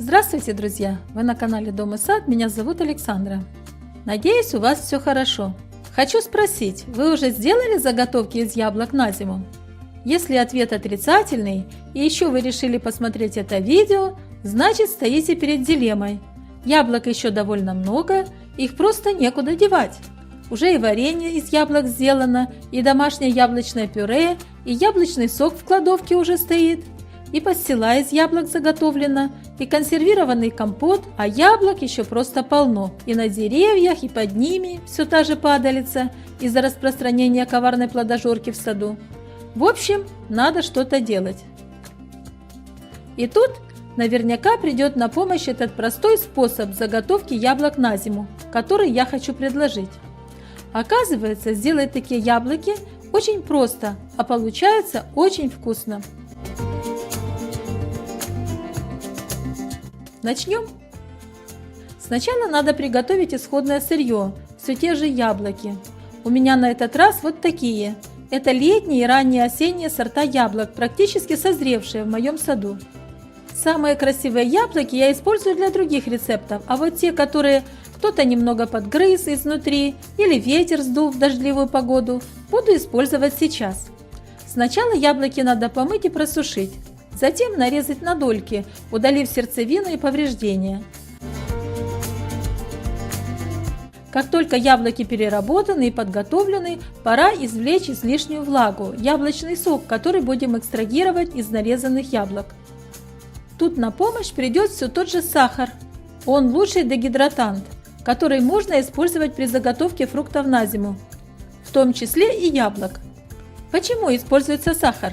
Здравствуйте, друзья! Вы на канале Дом и Сад, меня зовут Александра. Надеюсь, у вас все хорошо. Хочу спросить, вы уже сделали заготовки из яблок на зиму? Если ответ отрицательный, и еще вы решили посмотреть это видео, значит стоите перед дилеммой. Яблок еще довольно много, их просто некуда девать. Уже и варенье из яблок сделано, и домашнее яблочное пюре, и яблочный сок в кладовке уже стоит, и пастила из яблок заготовлена, и консервированный компот, а яблок еще просто полно. И на деревьях, и под ними все та же падалица из-за распространения коварной плодожорки в саду. В общем, надо что-то делать. И тут наверняка придет на помощь этот простой способ заготовки яблок на зиму, который я хочу предложить. Оказывается, сделать такие яблоки очень просто, а получается очень вкусно. Начнем. Сначала надо приготовить исходное сырье, все те же яблоки. У меня на этот раз вот такие. Это летние и ранние осенние сорта яблок, практически созревшие в моем саду. Самые красивые яблоки я использую для других рецептов, а вот те, которые кто-то немного подгрыз изнутри или ветер сдул в дождливую погоду, буду использовать сейчас. Сначала яблоки надо помыть и просушить. Затем нарезать на дольки, удалив сердцевину и повреждения. Как только яблоки переработаны и подготовлены, пора извлечь излишнюю влагу, яблочный сок, который будем экстрагировать из нарезанных яблок. Тут на помощь придет все тот же сахар. Он лучший дегидратант, который можно использовать при заготовке фруктов на зиму, в том числе и яблок. Почему используется сахар?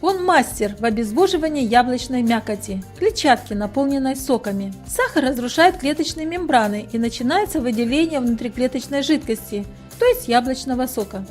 Он мастер в обезвоживании яблочной мякоти, клетчатки, наполненной соками. Сахар разрушает клеточные мембраны и начинается выделение внутриклеточной жидкости, то есть яблочного сока.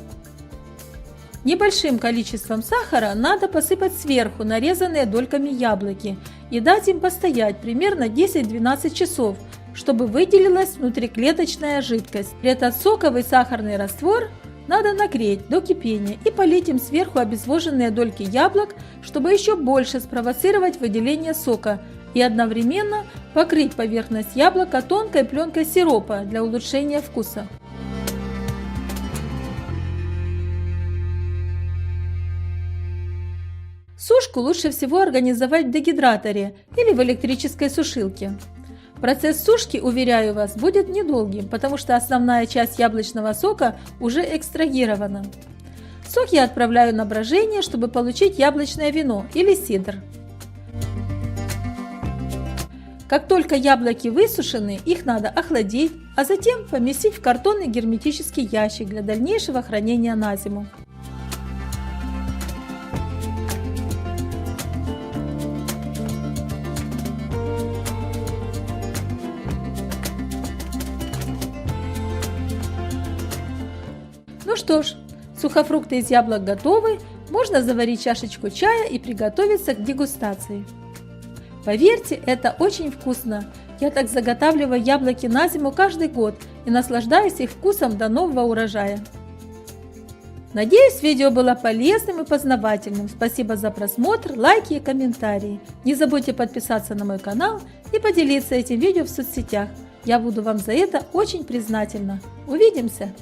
Небольшим количеством сахара надо посыпать сверху нарезанные дольками яблоки и дать им постоять примерно 10-12 часов, чтобы выделилась внутриклеточная жидкость. Этот соковый сахарный раствор надо нагреть до кипения и полить им сверху обезвоженные дольки яблок, чтобы еще больше спровоцировать выделение сока и одновременно покрыть поверхность яблока тонкой пленкой сиропа для улучшения вкуса. Сушку лучше всего организовать в дегидраторе или в электрической сушилке. Процесс сушки, уверяю вас, будет недолгим, потому что основная часть яблочного сока уже экстрагирована. Сок я отправляю на брожение, чтобы получить яблочное вино или сидр. Как только яблоки высушены, их надо охладить, а затем поместить в картонный герметический ящик для дальнейшего хранения на зиму. Ну что ж, сухофрукты из яблок готовы, можно заварить чашечку чая и приготовиться к дегустации. Поверьте, это очень вкусно. Я так заготавливаю яблоки на зиму каждый год и наслаждаюсь их вкусом до нового урожая. Надеюсь, видео было полезным и познавательным. Спасибо за просмотр, лайки и комментарии. Не забудьте подписаться на мой канал и поделиться этим видео в соцсетях. Я буду вам за это очень признательна. Увидимся!